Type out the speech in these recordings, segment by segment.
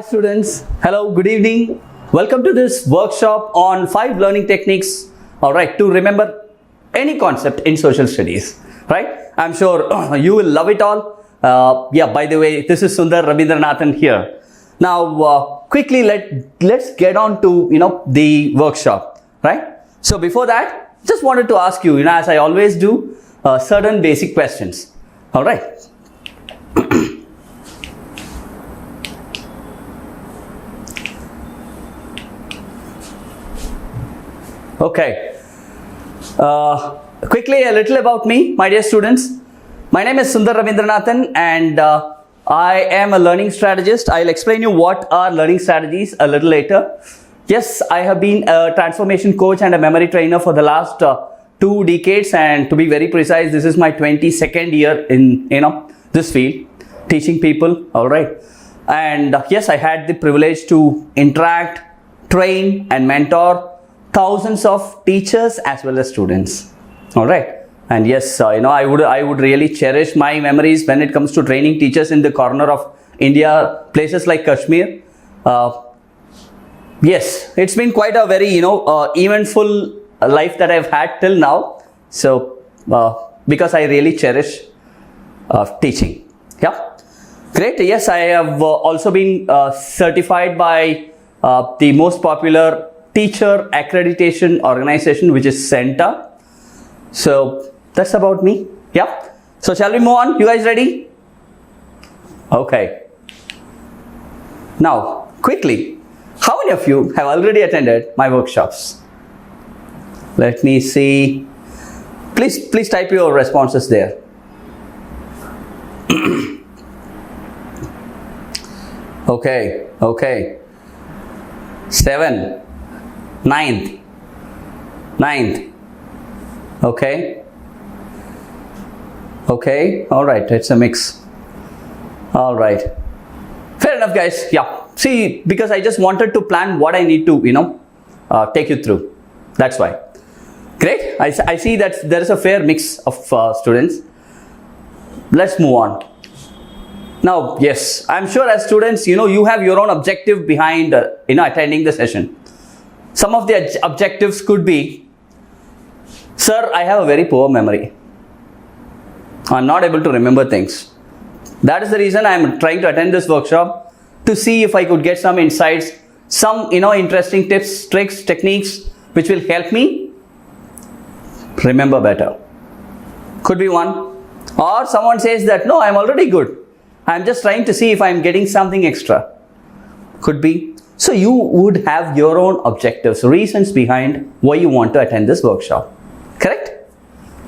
students, hello, good evening. Welcome to this workshop on 5 learning techniques, alright, to remember any concept in social studies, right? I'm sure you will love it all. By the way, this is Sundar Rabindranathan here. Now, quickly let's get on to, the workshop, right? So before that, just wanted to ask you, as I always do, certain basic questions, alright? Okay, quickly a little about me, my dear students. My name is Sundar Rabindranathan and I am a learning strategist. I'll explain you what are learning strategies a little later. Yes, I have been a transformation coach and a memory trainer for the last 2 decades, and to be very precise, this is my 22nd year in this field, teaching people, alright. And yes, I had the privilege to interact, train and mentor thousands of teachers as well as students, all right. And yes, I would really cherish my memories when it comes to training teachers in the corner of India, places like Kashmir. Yes, it's been quite a very eventful life that I've had till now. So because I really cherish teaching. Yeah, great. Yes, I have also been certified by the most popular teacher accreditation organization, which is CENTA. So that's about me. Yeah. So shall we move on? You guys ready? Okay. Now, quickly, how many of you have already attended my workshops? Let me see. Please type your responses there. Okay. 7. 9th. Okay, all right, it's a mix. All right, fair enough, guys. Yeah, see, because I just wanted to plan what I need to take you through, that's why. Great. I see that there is a fair mix of students. Let's move on. Now, yes, I'm sure as students, you have your own objective behind attending the session. Some of the objectives could be, sir, I have a very poor memory. I'm not able to remember things. That is the reason I'm trying to attend this workshop, to see if I could get some insights, some interesting tips, tricks, techniques which will help me remember better. Could be one. Or someone says that, no, I'm already good. I'm just trying to see if I'm getting something extra. Could be. So you would have your own objectives, reasons behind why you want to attend this workshop. Correct?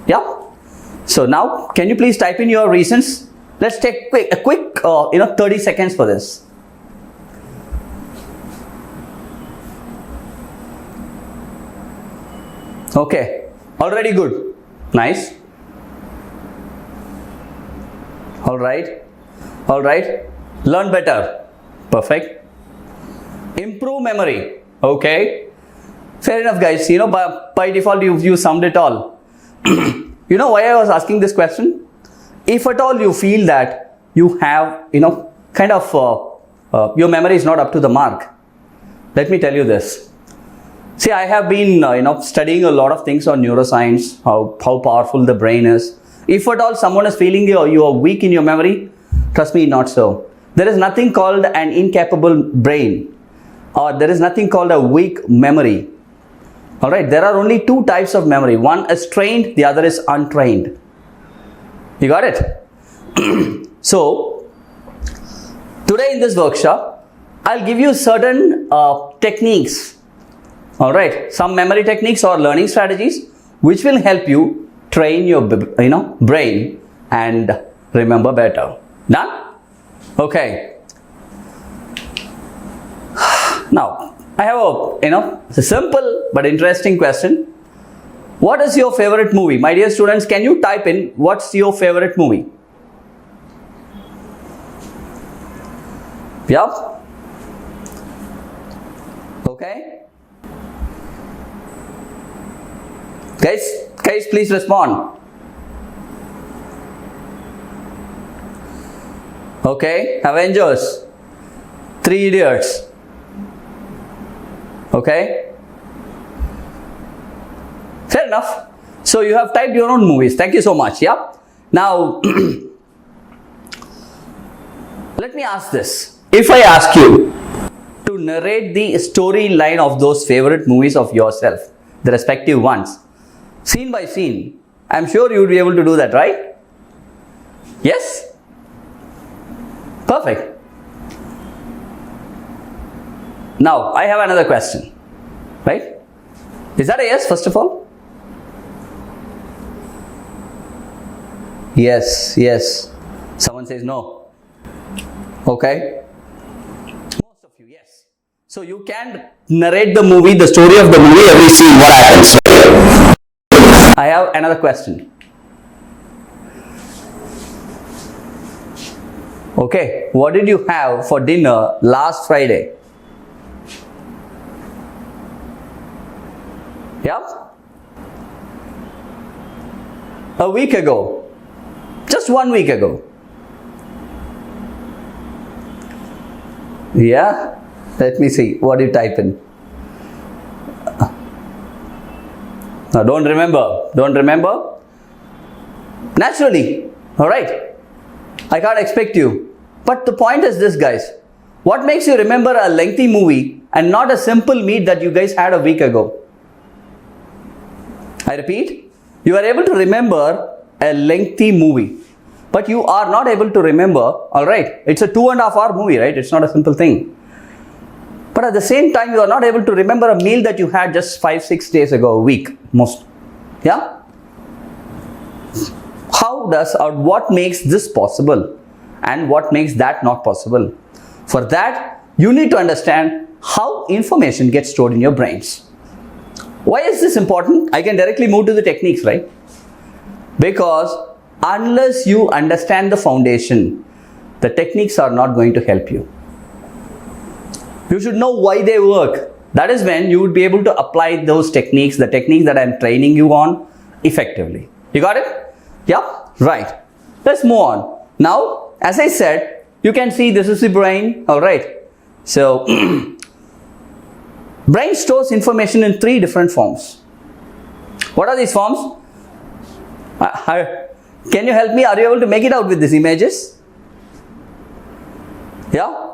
Yeah. So now, can you please type in your reasons? Let's take a quick 30 seconds for this. Okay. Already good. Nice. All right. Learn better. Perfect. Improve memory. Okay. Fair enough, guys. By default, you summed it all. You know why I was asking this question? If at all you feel that you have, your memory is not up to the mark, let me tell you this. See, I have been, studying a lot of things on neuroscience, how powerful the brain is. If at all someone is feeling you are weak in your memory, trust me, not so. There is nothing called an incapable brain, or there is nothing called a weak memory. Alright, there are only 2 types of memory. One is trained, the other is untrained. You got it? So, today in this workshop, I'll give you certain techniques. Alright, some memory techniques or learning strategies which will help you train your brain and remember better. Done? Okay. Now, I have a simple but interesting question. What is your favorite movie? My dear students, can you type in what's your favorite movie? Yeah? Okay. Guys, please respond. Okay, Avengers. Three Idiots. Okay? Fair enough. So you have typed your own movies. Thank you so much. Yeah. Now, let me ask this. If I ask you to narrate the storyline of those favorite movies of yourself, the respective ones, scene by scene, I'm sure you would be able to do that, right? Yes? Perfect. Now, I have another question. Right? Is that a yes, first of all? Yes, yes. Someone says no. Okay. Most of you, yes. So you can narrate the movie, the story of the movie, every scene, what happens. I have another question. Okay, what did you have for dinner last Friday? Yeah? A week ago. Just 1 week ago. Yeah? Let me see. What do you type in? No, don't remember. Don't remember? Naturally. Alright. I can't expect you. But the point is this, guys. What makes you remember a lengthy movie and not a simple meet that you guys had a week ago? I repeat, you are able to remember a lengthy movie, but you are not able to remember, alright, it's a 2.5 hour movie, right? It's not a simple thing. But at the same time, you are not able to remember a meal that you had just 5-6 days ago, a week, most. Yeah? How does or what makes this possible and what makes that not possible? For that, you need to understand how information gets stored in your brains. Why is this important? I can directly move to the techniques, right? Because unless you understand the foundation, the techniques are not going to help you. You should know why they work. That is when you would be able to apply those techniques, the techniques that I am training you on, effectively. You got it? Yeah? Right. Let's move on. Now, as I said, you can see this is the brain. Alright. So, brain stores information in 3 different forms. What are these forms? Can you help me? Are you able to make it out with these images? Yeah?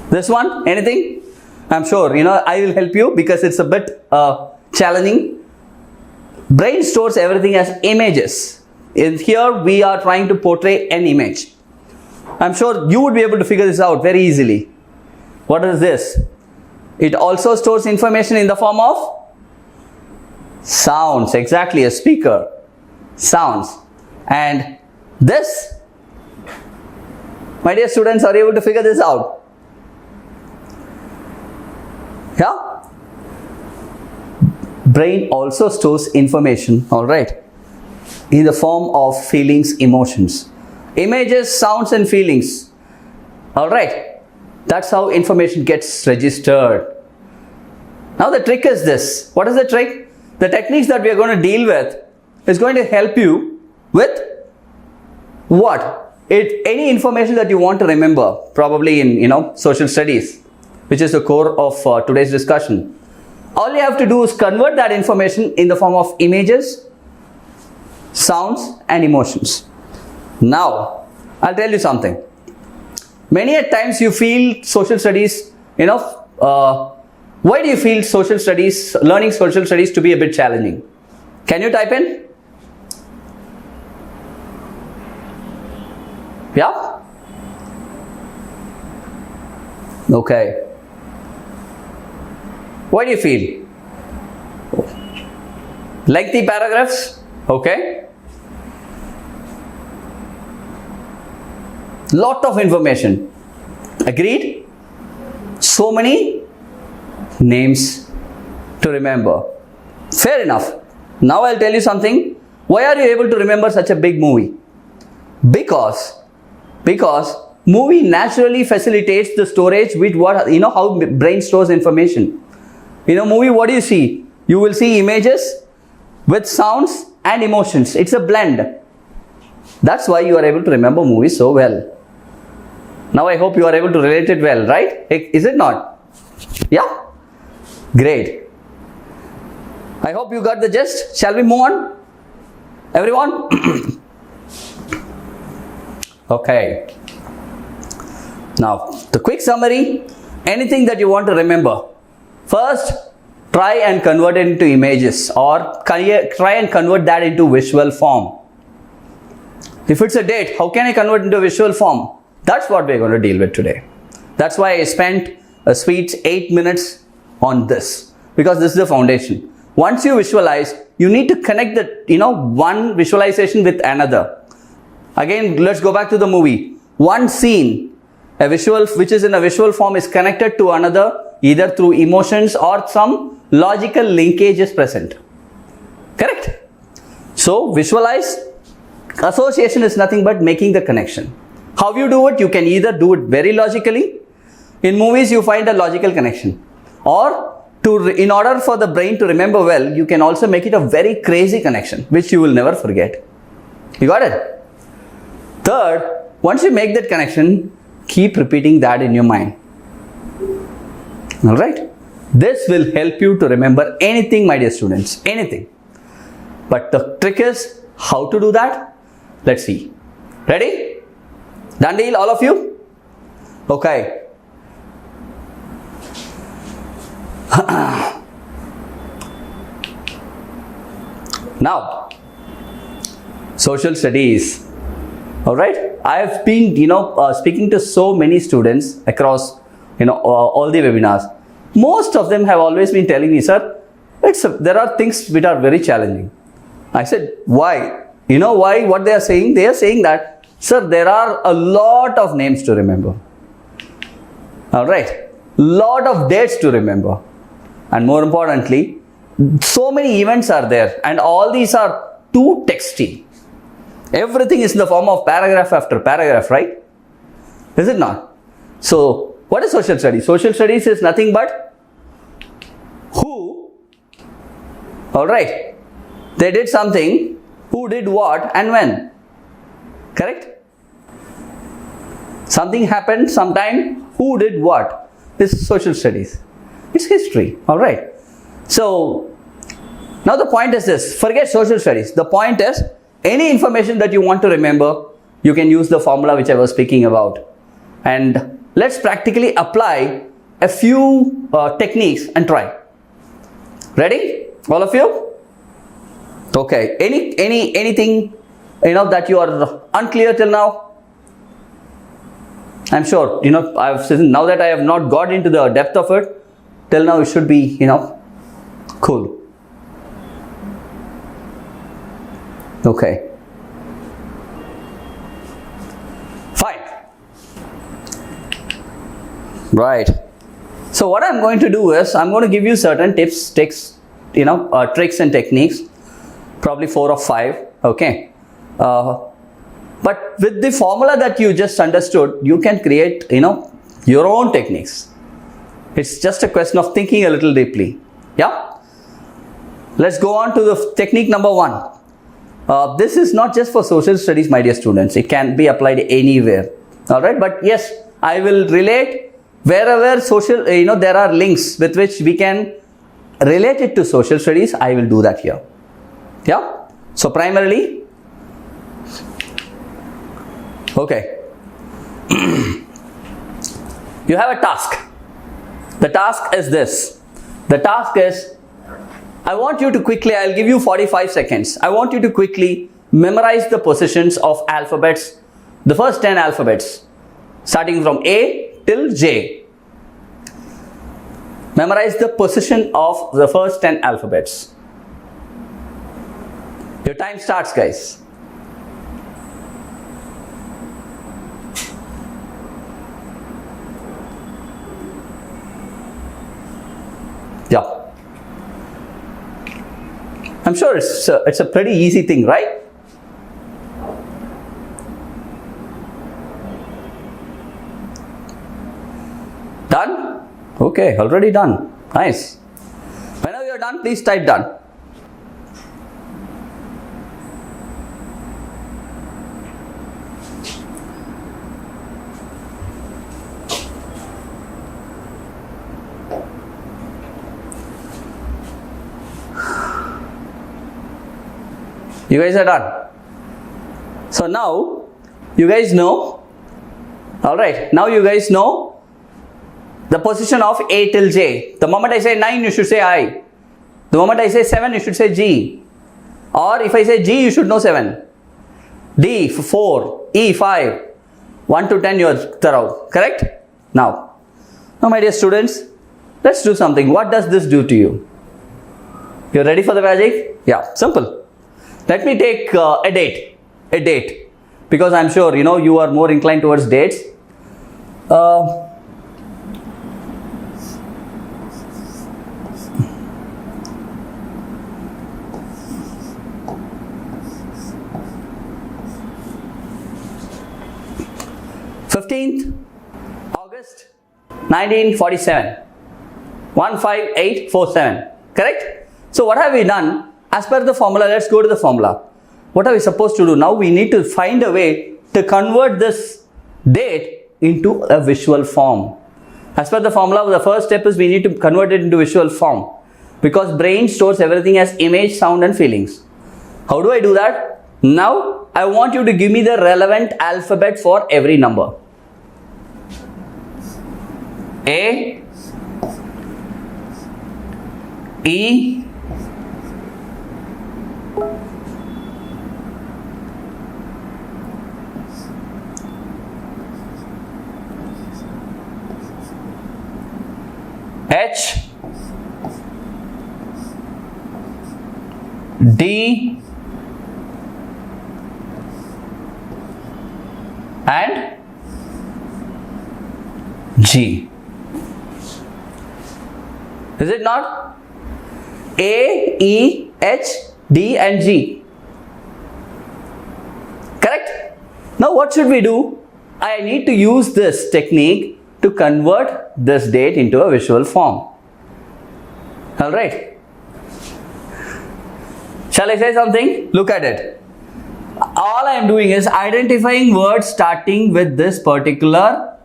This one? Anything? I'm sure, I will help you because it's a bit challenging. Brain stores everything as images. In here, we are trying to portray an image. I'm sure you would be able to figure this out very easily. What is this? It also stores information in the form of sounds. Exactly, a speaker. Sounds. And this, my dear students, are you able to figure this out? Yeah? Brain also stores information, alright, in the form of feelings, emotions. Images, sounds and feelings. Alright? That's how information gets registered. Now the trick is this. What is the trick? The techniques that we are going to deal with is going to help you with what? Any information that you want to remember, probably in social studies, which is the core of today's discussion. All you have to do is convert that information in the form of images, sounds and emotions. Now, I'll tell you something. Many at times you feel social studies, why do you feel social studies, learning social studies to be a bit challenging? Can you type in? Yeah? Okay. What do you feel? Lengthy paragraphs? Okay. Lot of information. Agreed? So many names to remember. Fair enough. Now I'll tell you something. Why are you able to remember such a big movie? Because movie naturally facilitates the storage with how brain stores information. In a movie, what do you see? You will see images with sounds and emotions. It's a blend. That's why you are able to remember movies so well. Now I hope you are able to relate it well, right? Is it not? Yeah? Great. I hope you got the gist. Shall we move on? Everyone? Okay. Now, the quick summary. Anything that you want to remember. First, try and convert it into images, or try and convert that into visual form. If it's a date, how can I convert into visual form? That's what we're going to deal with today. That's why I spent a sweet 8 minutes on this, because this is the foundation. Once you visualize, you need to connect the one visualization with another. Again, let's go back to the movie. One scene, a visual which is in a visual form, is connected to another either through emotions or some logical linkage is present. Correct? So visualize. Association is nothing but making the connection. How you do it? You can either do it very logically. In movies, you find a logical connection. Or in order for the brain to remember well, you can also make it a very crazy connection, which you will never forget. You got it? Third, once you make that connection, keep repeating that in your mind. Alright? This will help you to remember anything, my dear students. Anything. But the trick is how to do that. Let's see. Ready? Done deal, all of you? Okay. Now, social studies. Alright? I have been, speaking to so many students across, all the webinars. Most of them have always been telling me, sir, there are things which are very challenging. I said, why? You know why? What they are saying? They are saying that, sir, there are a lot of names to remember. Alright? Lot of dates to remember. And more importantly, so many events are there, and all these are too texty. Everything is in the form of paragraph after paragraph, right? Is it not? So, what is social studies? Social studies is nothing but who, alright, they did something, who did what and when. Correct? Something happened sometime, who did what. This is social studies. It's history, alright. So, now the point is this, forget social studies. The point is, any information that you want to remember, you can use the formula which I was speaking about. And let's practically apply a few techniques and try. Ready? All of you? Okay. Anything that you are unclear till now? I'm sure, now that I have not got into the depth of it, till now it should be, cool. Okay. Fine. Right. So what I'm going to do is, I'm going to give you certain tips, tricks and techniques, probably 4 or 5. Okay. But with the formula that you just understood, you can create, your own techniques. It's just a question of thinking a little deeply. Yeah. Let's go on to the technique number 1. This is not just for social studies, my dear students. It can be applied anywhere. Alright, but yes, I will relate wherever there are links with which we can relate it to social studies. I will do that here. Yeah. So primarily, okay, you have a task. The task is this. The task is, I want you to quickly, I'll give you 45 seconds. I want you to quickly memorize the positions of alphabets, the first 10 alphabets, starting from A till J. Memorize the position of the first 10 alphabets. Your time starts, guys. Yeah. I'm sure it's a pretty easy thing, right? Done? Okay, already done. Nice. Whenever you're done, please type done. You guys are done. So now you guys know. Alright, now you guys know the position of A till J. The moment I say 9, you should say I. The moment I say 7, you should say G. Or if I say G, you should know 7. D 4, E 5. 1 to 10 you are thorough. Correct? Now my dear students, let's do something. What does this do to you? You're ready for the magic? Yeah, simple. Let me take a date. Because I'm sure, you are more inclined towards dates. August 1947. 15847. Correct? So what have we done? As per the formula, let's go to the formula. What are we supposed to do? Now we need to find a way to convert this date into a visual form. As per the formula, the first step is we need to convert it into visual form. Because brain stores everything as image, sound and feelings. How do I do that? Now I want you to give me the relevant alphabet for every number. A, E, H, D and G. Is it not? A, E, H, D and G. Correct? Now what should we do? I need to use this technique to convert this date into a visual form. Alright. Shall I say something? Look at it. All I am doing is identifying words starting with this particular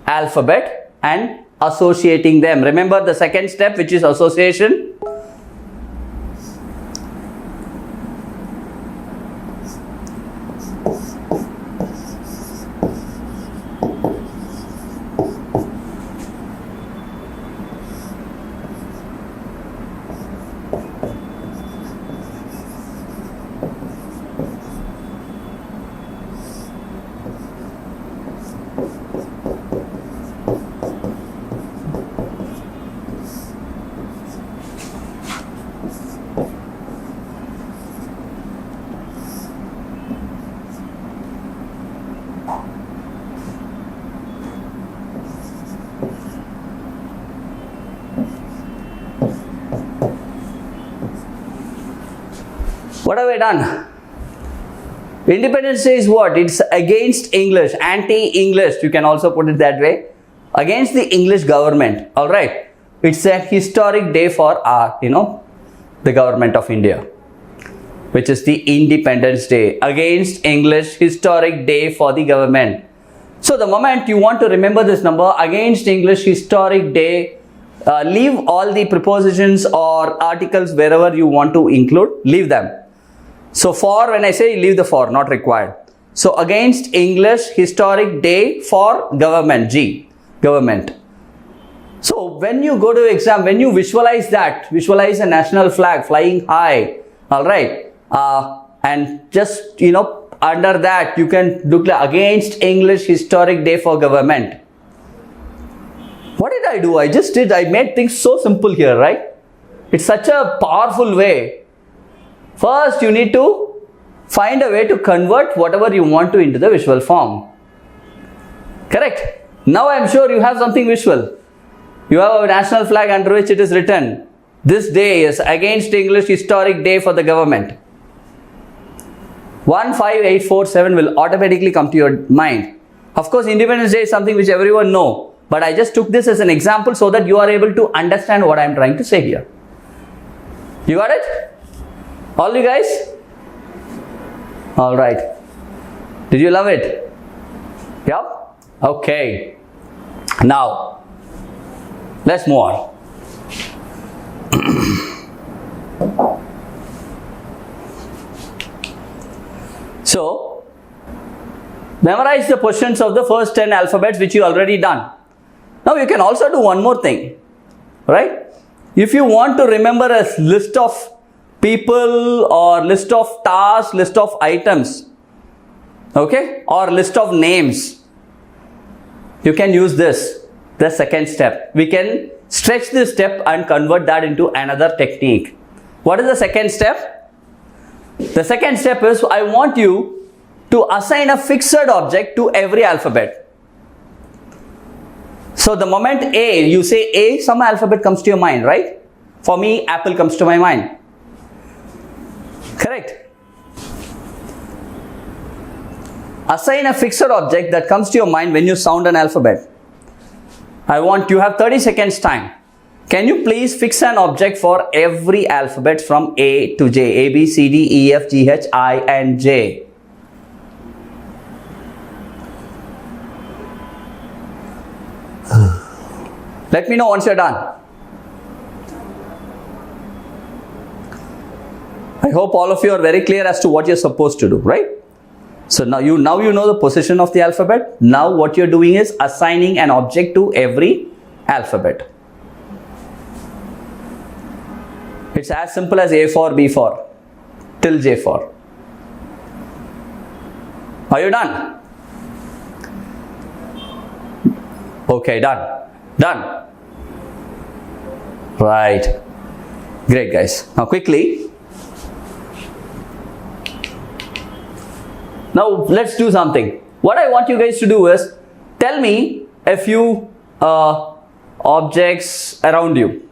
alphabet and associating them. Remember the second step, which is association. What have I done? Independence Day is what? It's against English, anti-English, you can also put it that way, against the English government. Alright, it's a historic day for our, the government of India, which is the Independence Day, against English, historic day for the government. So the moment you want to remember this number, against English, historic day, leave all the prepositions or articles wherever you want to include, leave them. So for, when I say, leave the for, not required. So against English historic day for government, G, government. So when you go to exam, when you visualize that, visualize a national flag flying high, alright, and just, under that you can look like against English historic day for government. What did I do? I made things so simple here, right? It's such a powerful way. First, you need to find a way to convert whatever you want to into the visual form. Correct? Now I am sure you have something visual. You have a national flag under which it is written, this day is against English historic day for the government. 15847 will automatically come to your mind. Of course, Independence Day is something which everyone knows. But I just took this as an example so that you are able to understand what I am trying to say here. You got it? All you guys? Alright. Did you love it? Yep. Okay. Now, let's move on. So, memorize the positions of the first 10 alphabets which you already done. Now you can also do one more thing, right? If you want to remember a list of people or list of tasks, list of items, okay, or list of names, you can use this, the second step. We can stretch this step and convert that into another technique. What is the second step? The second step is I want you to assign a fixed object to every alphabet. So the moment A, you say A, some alphabet comes to your mind, right? For me, apple comes to my mind. Correct? Assign a fixed object that comes to your mind when you sound an alphabet. You have 30 seconds time. Can you please fix an object for every alphabet from A to J? A, B, C, D, E, F, G, H, I and J. Let me know once you're done. I hope all of you are very clear as to what you're supposed to do, right? So now you know the position of the alphabet. Now what you're doing is assigning an object to every alphabet. It's as simple as A for, B for, till J for. Are you done? Okay, done. Done. Right. Great, guys. Now quickly. Now let's do something. What I want you guys to do is tell me a few objects around you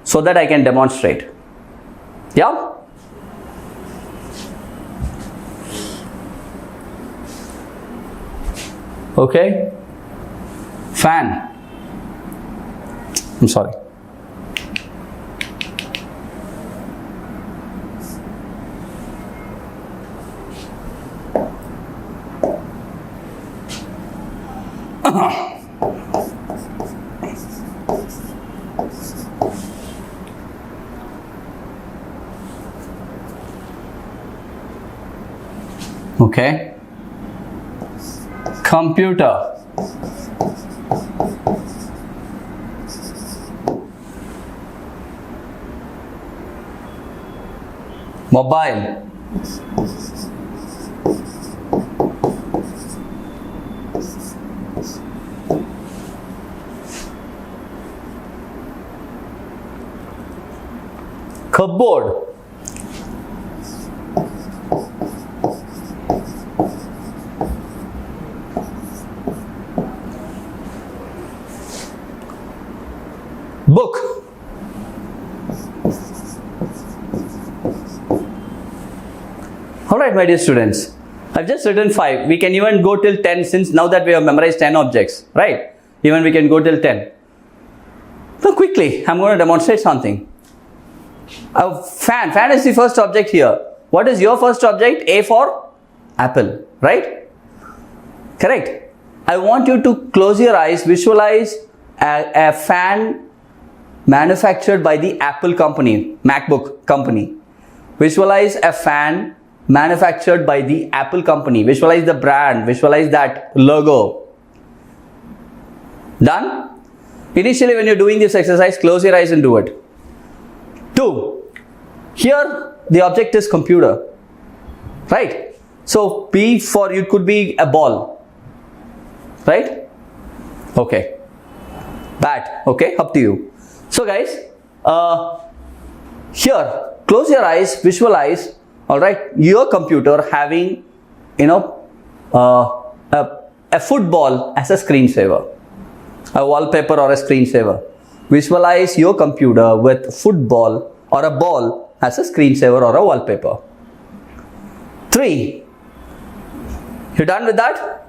so that I can demonstrate. Yeah? Okay. Fan. I'm sorry. Okay. Computer. Mobile. Cupboard. Book. Alright, my dear students, I've just written 5. We can even go till 10 since now that we have memorized 10 objects, right? Even we can go till 10. So quickly, I'm going to demonstrate something. A fan. Fan is the first object here. What is your first object? A for apple, right? Correct. I want you to close your eyes, visualize a fan manufactured by the Apple company, MacBook company. Visualize a fan manufactured by the Apple company. Visualize the brand, visualize that logo. Done? Initially when you're doing this exercise, close your eyes and do it. 2. Here the object is computer, right? So B for you could be a ball, right? Okay. Bat, okay, up to you. So guys, here close your eyes, visualize, all right, your computer having, a football as a screensaver, a wallpaper or a screensaver. Visualize your computer with football or a ball as a screensaver or a wallpaper. 3. You done with that?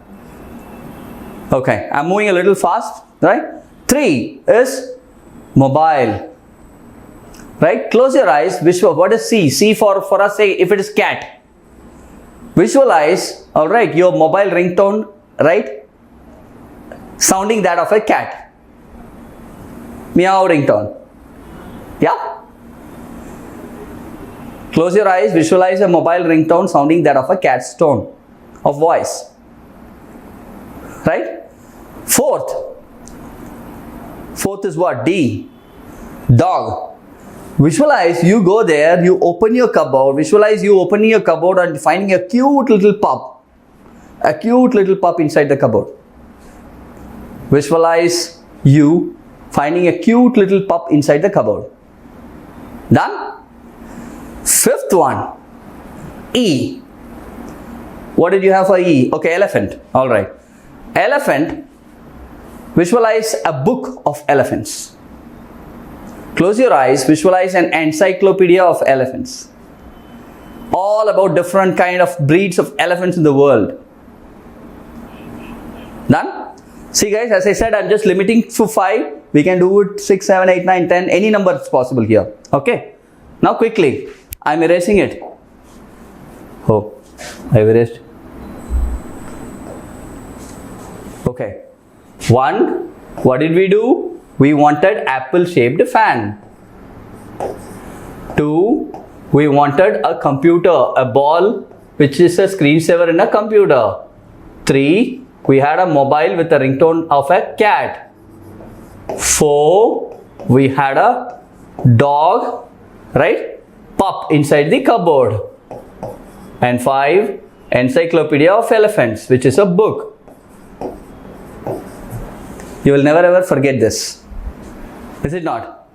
Okay, I'm moving a little fast, right? 3 is mobile. Right? Close your eyes. What is C? C for us, say if it is cat. Visualize, alright, your mobile ringtone, right? Sounding that of a cat. Meow ringtone. Yeah? Close your eyes, visualize a mobile ringtone sounding that of a cat's tone of voice. Right? Fourth is what? D. Dog. Visualize you go there, you open your cupboard, visualize you opening your cupboard and finding a cute little pup. A cute little pup inside the cupboard. Visualize you finding a cute little pup inside the cupboard. Done? Fifth one, E. What did you have for E? Okay, elephant. Alright. Elephant, visualize a book of elephants. Close your eyes, visualize an encyclopedia of elephants. All about different kind of breeds of elephants in the world. Done? See guys, as I said, I'm just limiting to 5. We can do it 6, 7, 8, 9, 10. Any number is possible here. Okay? Now quickly, I'm erasing it. Oh, I've erased. Okay. 1. What did we do? We wanted apple-shaped fan. 2. We wanted a computer, a ball which is a screensaver in a computer. 3. We had a mobile with a ringtone of a cat. 4. We had a dog, right? Pup inside the cupboard. And 5. Encyclopedia of Elephants, which is a book. You will never ever forget this. Is it not?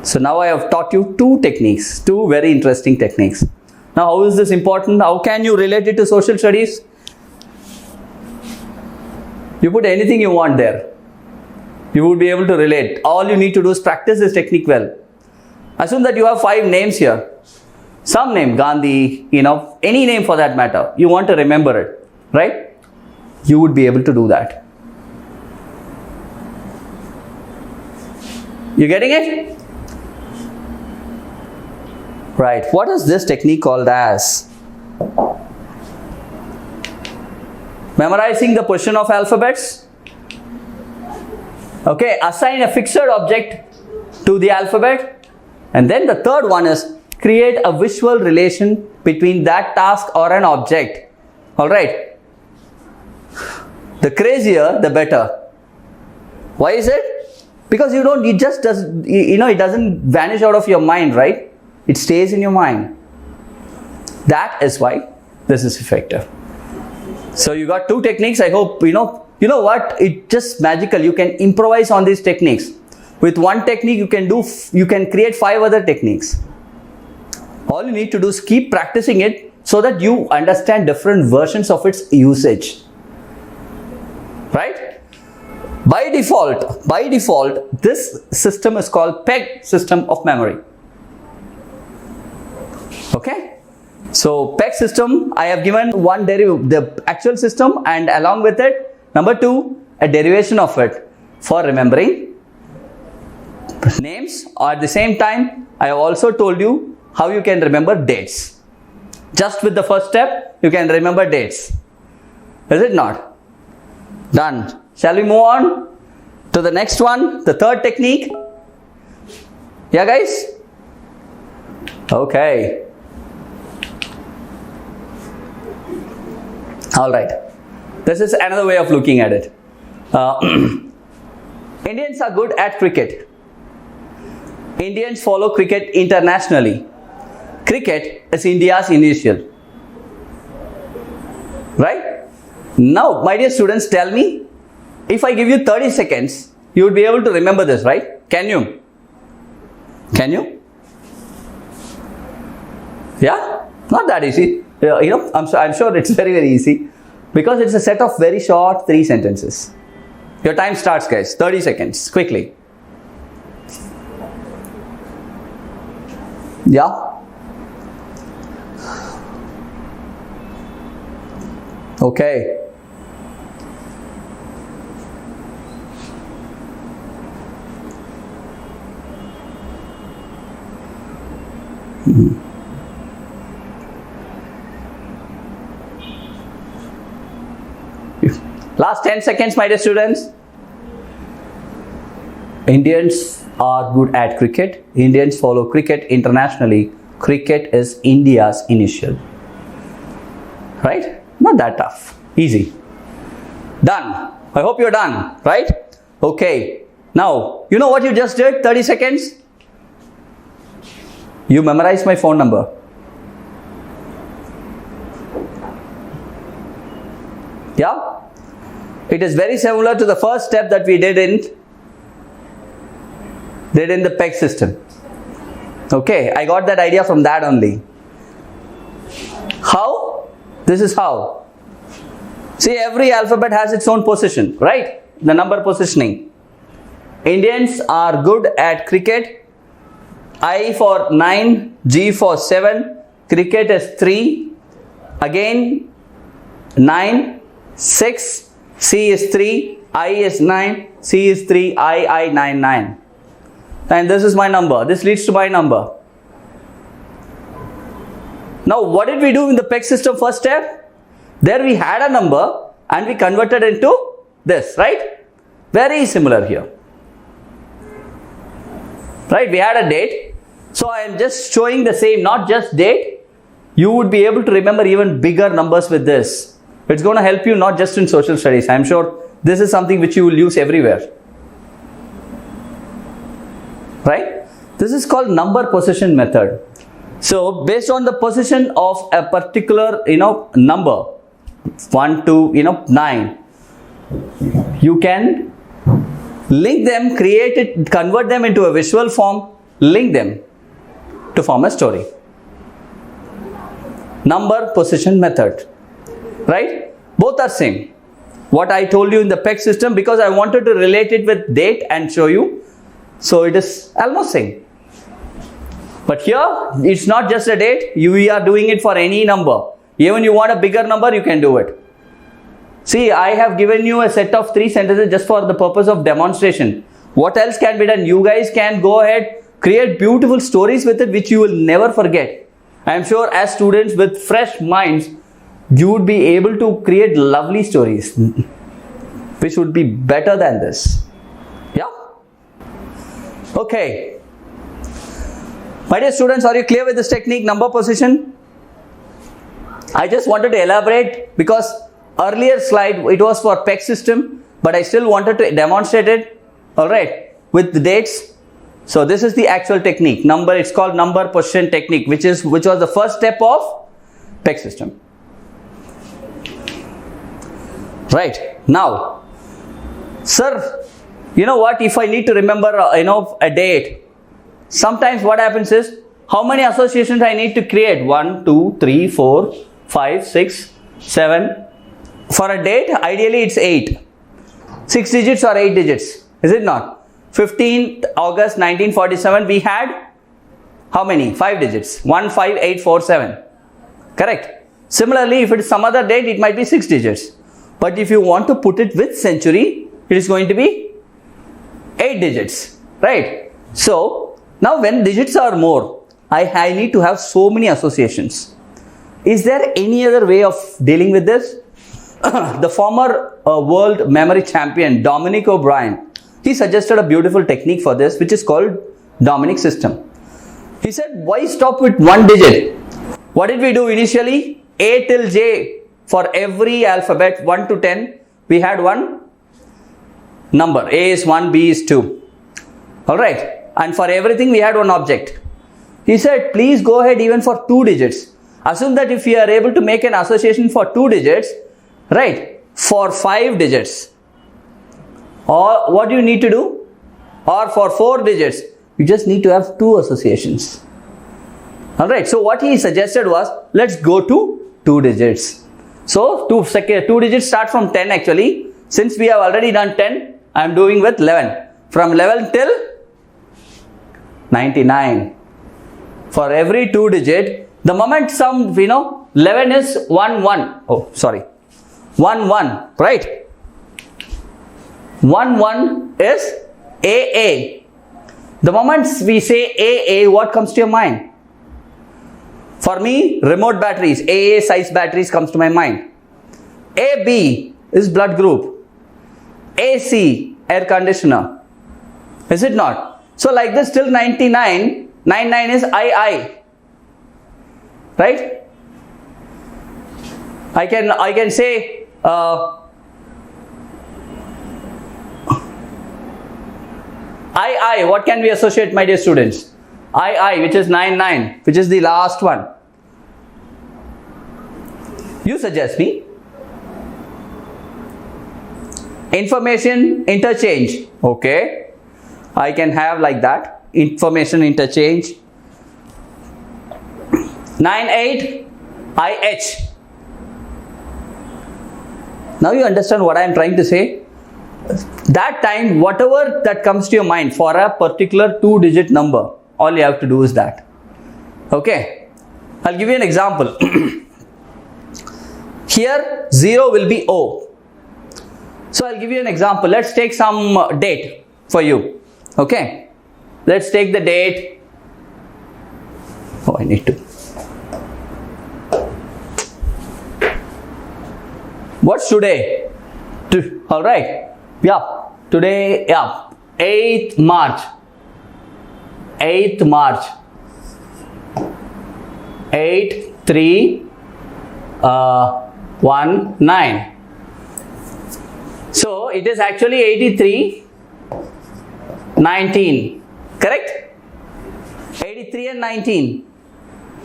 So now I have taught you 2 techniques, 2 very interesting techniques. Now how is this important? How can you relate it to social studies? You put anything you want there. You would be able to relate. All you need to do is practice this technique well. Assume that you have 5 names here. Some name, Gandhi, any name for that matter. You want to remember it, right? You would be able to do that. You getting it? Right. What is this technique called as? Memorizing the position of alphabets. Okay. Assign a fixed object to the alphabet. And then the third one is create a visual relation between that task or an object. Alright. The crazier, the better. Why is it? Because it doesn't vanish out of your mind, right? It stays in your mind. That is why this is effective. So you got 2 techniques. I hope, you know what? It's just magical. You can improvise on these techniques. With 1 technique, you can create 5 other techniques. All you need to do is keep practicing it so that you understand different versions of its usage. Right? By default, this system is called PEG system of memory. Okay? So PEG system, I have given one the actual system, and along with it, number 2, a derivation of it for remembering names. Or at the same time, I have also told you how you can remember dates. Just with the first step, you can remember dates. Is it not? Done. Shall we move on to the next one, the third technique? Yeah, guys? Okay. Alright. This is another way of looking at it. Indians are good at cricket. Indians follow cricket internationally. Cricket is India's initial. Right? Now, my dear students, tell me, if I give you 30 seconds, you would be able to remember this, right? Can you? Can you? Yeah? Not that easy. I'm sure it's very, very easy. Because it's a set of very short 3 sentences. Your time starts, guys. 30 seconds. Quickly. Yeah? Okay. Last 10 seconds, my dear students. Indians are good at cricket. Indians follow cricket internationally. cricket is India's initial. Right? Not that tough. Easy. Done. I hope you're done. Right? Okay. Now, you know what you just did? 30 seconds. You memorized my phone number. Yeah? It is very similar to the first step that we did in the PEG system. Okay, I got that idea from that only. How? This is how. See, every alphabet has its own position, right? The number positioning. Indians are good at cricket. I for 9, G for 7, cricket is 3, again 9, 6, C is 3, I is 9, C is 3, I 9, 9. And this is my number. This leads to my number. Now, what did we do in the PEG system first step? There we had a number and we converted into this, right? Very similar here. Right? We had a date. So, I am just showing the same, not just date. You would be able to remember even bigger numbers with this. It's going to help you not just in social studies. I am sure this is something which you will use everywhere. Right? This is called number position method. So, based on the position of a particular, number, 1 to, 9, you can link them, create it, convert them into a visual form, link them to form a story. Number position method. Right? Both are same. What I told you in the PEG system, because I wanted to relate it with date and show you. So it is almost same. But here, it's not just a date. We are doing it for any number. Even you want a bigger number, you can do it. See, I have given you a set of 3 sentences just for the purpose of demonstration. What else can be done? You guys can go ahead, create beautiful stories with it, which you will never forget. I am sure as students with fresh minds, you would be able to create lovely stories, which would be better than this. Yeah? Okay. My dear students, are you clear with this technique, number position? I just wanted to elaborate because earlier slide, it was for PEG system, but I still wanted to demonstrate it, alright, with the dates. So this is the actual technique, it's called number position technique, which was the first step of PEG system. Right, now, sir, you know what, if I need to remember, a date, sometimes what happens is, how many associations I need to create? 1, 2, 3, 4, 5, 6, 7. For a date, ideally it's 8. 6 digits or 8 digits, is it not? 15th August 1947, we had how many? 5 digits. 1, 5, 8, 4, 7. Correct. Similarly, if it is some other date, it might be 6 digits. But if you want to put it with century, it is going to be 8 digits. Right? So, now when digits are more, I need to have so many associations. Is there any other way of dealing with this? The former world memory champion, Dominic O'Brien, he suggested a beautiful technique for this, which is called Dominic system. He said, why stop with 1 digit? What did we do initially? A till J. For every alphabet, 1 to 10, we had one number. A is 1, B is 2. Alright. And for everything, we had one object. He said, please go ahead even for 2 digits. Assume that if you are able to make an association for 2 digits, right, for 5 digits, or what do you need to do? Or for 4 digits, you just need to have 2 associations. Alright, so what he suggested was, let's go to 2 digits. So, 2 digits start from 10 actually. Since we have already done 10, I am doing with 11. From 11 till 99. For every 2 digit, the moment 11 is 1, 1. Oh, sorry. 1, 1, right? 1, 1 is AA. The moment we say AA, what comes to your mind? For me, remote batteries, AA size batteries comes to my mind. AB is blood group. AC, air conditioner. Is it not? So like this till 99, 99 is II. right? I can say I, what can we associate, my dear students? I, which is 9, which is the last one. You suggest me. Information interchange. Okay. I can have like that. Information interchange. 9, IH. Now you understand what I am trying to say? That time, whatever that comes to your mind for a particular 2-digit number, all you have to do is that. Okay. I'll give you an example. Here 0 will be O. So I'll give you an example. Let's take some date for you. Okay. Let's take the date. Oh, I need to. What's today? Alright. Yeah. Today, yeah. 8th March. 8th March. 8-3-19. So it is actually 83-19. Correct? 83 and 19.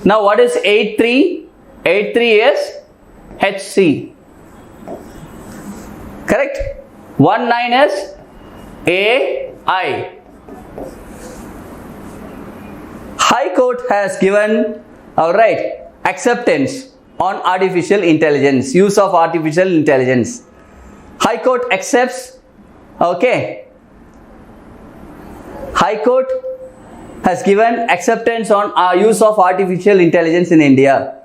Now what is 83? 83 is HC. Correct? 19 is AI. High Court has given, alright, acceptance on artificial intelligence, use of artificial intelligence. High Court accepts, okay. High Court has given acceptance on use of artificial intelligence in India.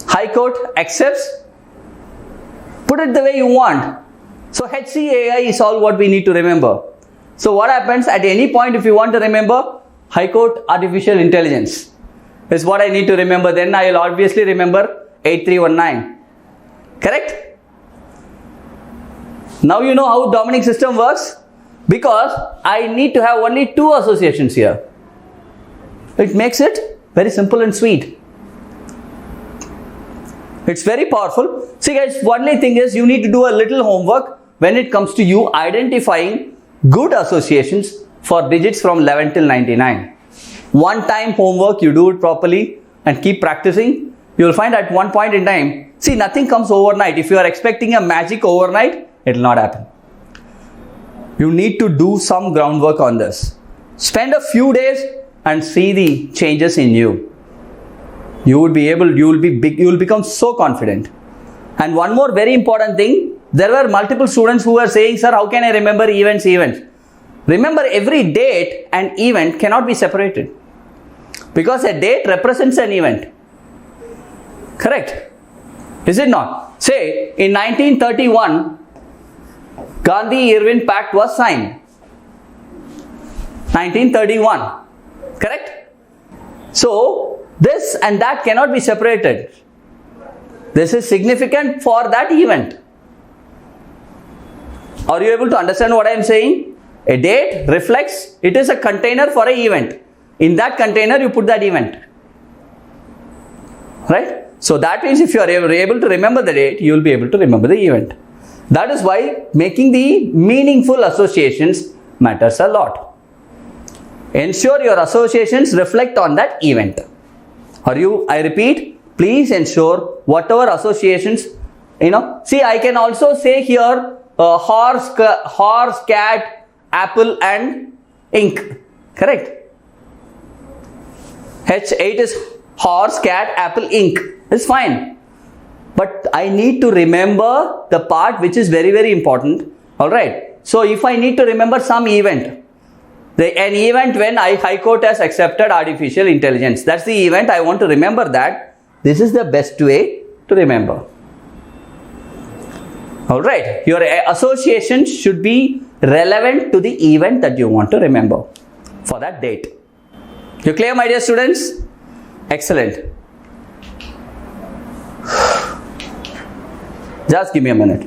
High Court accepts. Put it the way you want. So HCAI is all what we need to remember. So what happens at any point if you want to remember High Court artificial intelligence is what I need to remember, then I will obviously remember 8319. Correct? Now you know how Dominic system works, because I need to have only 2 associations here. It makes it very simple and sweet. It's very powerful. See guys, only thing is you need to do a little homework when it comes to you identifying good associations for digits from 11 till 99. One time homework, you do it properly and keep practicing. You will find at one point in time, see, nothing comes overnight. If you are expecting a magic overnight, it will not happen. You need to do some groundwork on this. Spend a few days and see the changes in you. You will become so confident. And one more very important thing, there were multiple students who were saying, sir, how can I remember events? Remember, every date and event cannot be separated, because a date represents an event. Correct? Is it not? Say, in 1931, Gandhi-Irwin Pact was signed. 1931. Correct? So, this and that cannot be separated. This is significant for that event. Are you able to understand what I am saying? A date reflects, it is a container for an event. In that container, you put that event. Right? So that means if you are able to remember the date, you will be able to remember the event. That is why making the meaningful associations matters a lot. Ensure your associations reflect on that event. I repeat, please ensure whatever associations, see, I can also say here horse, cat, apple and ink. Correct? H8 is horse, cat, apple, ink. It's fine. But I need to remember the part which is very, very important. Alright. So if I need to remember some event, an event when High Court has accepted artificial intelligence, that's the event I want to remember that. This is the best way to remember. Alright. Your association should be relevant to the event that you want to remember for that date. You clear, my dear students? Excellent. Just give me a minute.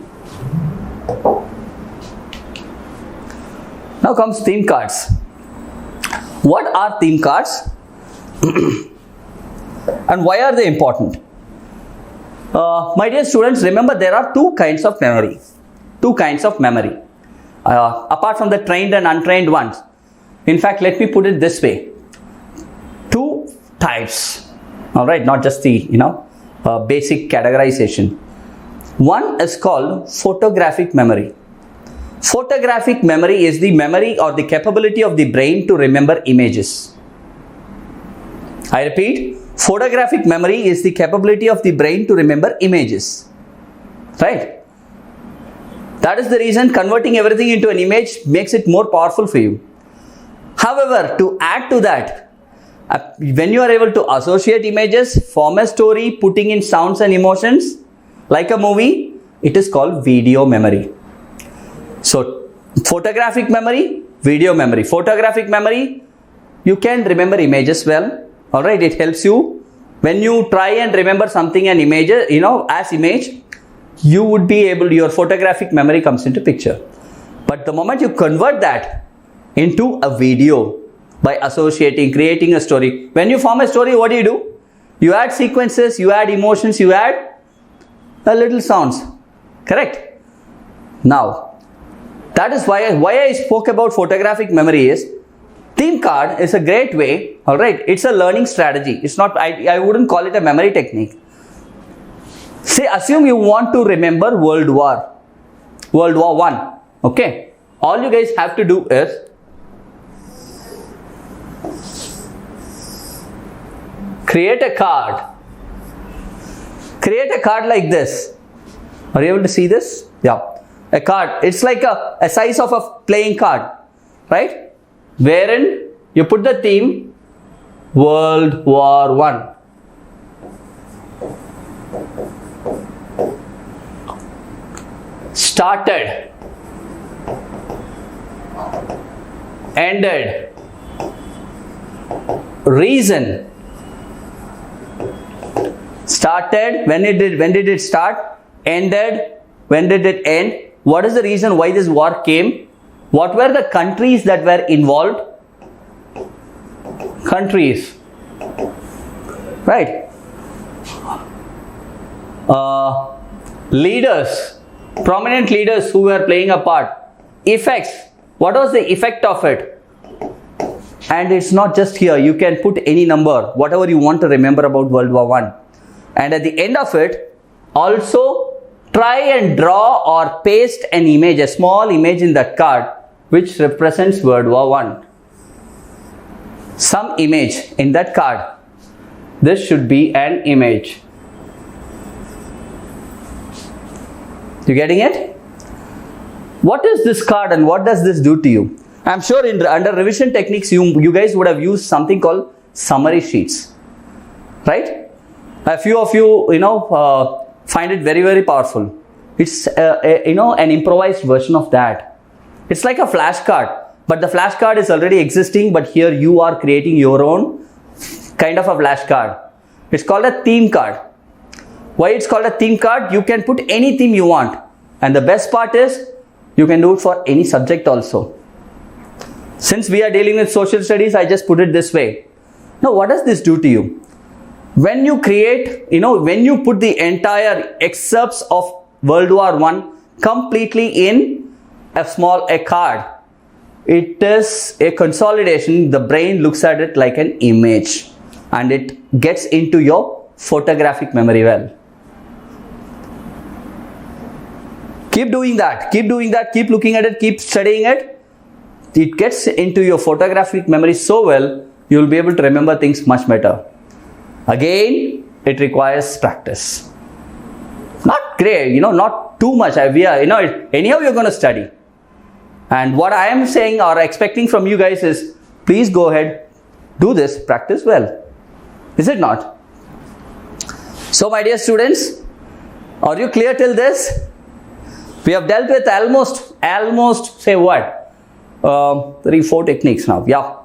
Now comes theme cards. What are theme cards? And why are they important? My dear students, remember there are two kinds of memory. Two kinds of memory. Apart from the trained and untrained ones. In fact, let me put it this way. Two types. Alright, not just the, basic categorization. One is called photographic memory. Photographic memory is the memory or the capability of the brain to remember images. I repeat, photographic memory is the capability of the brain to remember images. Right? That is the reason converting everything into an image makes it more powerful for you. However, to add to that, when you are able to associate images, form a story, putting in sounds and emotions, like a movie, it is called video memory. So, photographic memory, video memory. Photographic memory, you can remember images well. Alright, it helps you. When you try and remember something and image, as image, you would be able, your photographic memory comes into picture. But the moment you convert that into a video by associating, creating a story, when you form a story, what do? You add sequences, you add emotions, you add a little sounds. Correct? Now, that is why I spoke about photographic memory is, theme card is a great way, alright, it's a learning strategy. It's not, I wouldn't call it a memory technique. Say, assume you want to remember World War I, okay? All you guys have to do is, create a card like this. Are you able to see this? Yeah. A card. It's like a size of a playing card. Right? Wherein you put the theme World War I. Started. Ended. Reason. Started, when did it start? Ended, when did it end? What is the reason why this war came? What were the countries that were involved? Countries. Right. Leaders, prominent leaders who were playing a part. Effects. What was the effect of it? And it's not just here. You can put any number, whatever you want to remember about World War I. And at the end of it, also try and draw or paste an image, a small image in that card, which represents World War I. Some image in that card. This should be an image. You getting it? What is this card and what does this do to you? I'm sure under revision techniques, you guys would have used something called summary sheets. Right? A few of you, find it very, very powerful. It's, an improvised version of that. It's like a flashcard, but the flashcard is already existing, but here you are creating your own kind of a flashcard. It's called a theme card. Why it's called a theme card? You can put any theme you want. And the best part is, you can do it for any subject also. Since we are dealing with social studies, I just put it this way. Now, what does this do to you? When you create, when you put the entire excerpts of World War I completely in a card, it is a consolidation. The brain looks at it like an image and it gets into your photographic memory well. Keep doing that, keep looking at it, keep studying it. It gets into your photographic memory so well, you will be able to remember things much better. Again, it requires practice. Not great, not too much. Anyhow you're going to study. And what I am saying or expecting from you guys is, please go ahead, do this, practice well. Is it not? So my dear students, are you clear till this? We have dealt with almost say what? 3-4 techniques now. Yeah.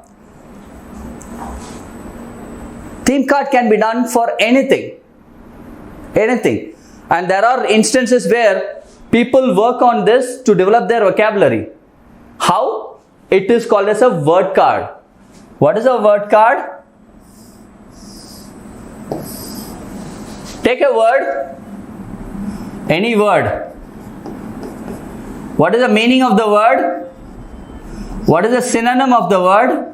Theme card can be done for anything. And there are instances where people work on this to develop their vocabulary. How? It is called as a word card. What is a word card? Take a word, any word. What is the meaning of the word? What is the synonym of the word?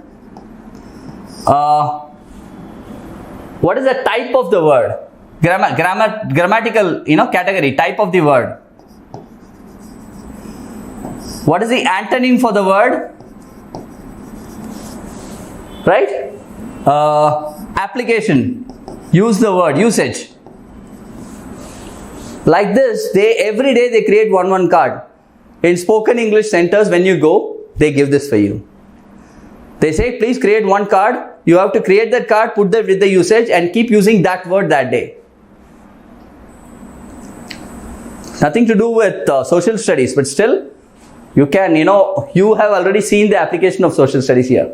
What is the type of the word? Grammatical, category, type of the word. What is the antonym for the word? Right? Application. Use the word, usage. Like this, every day they create one card. In spoken English centers, when you go, they give this for you. They say, please create one card. You have to create that card, put that with the usage, and keep using that word that day. Nothing to do with social studies, but still, you can, you have already seen the application of social studies here.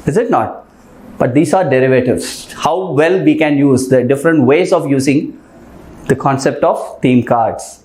Is it not? But these are derivatives. How well we can use the different ways of using the concept of theme cards.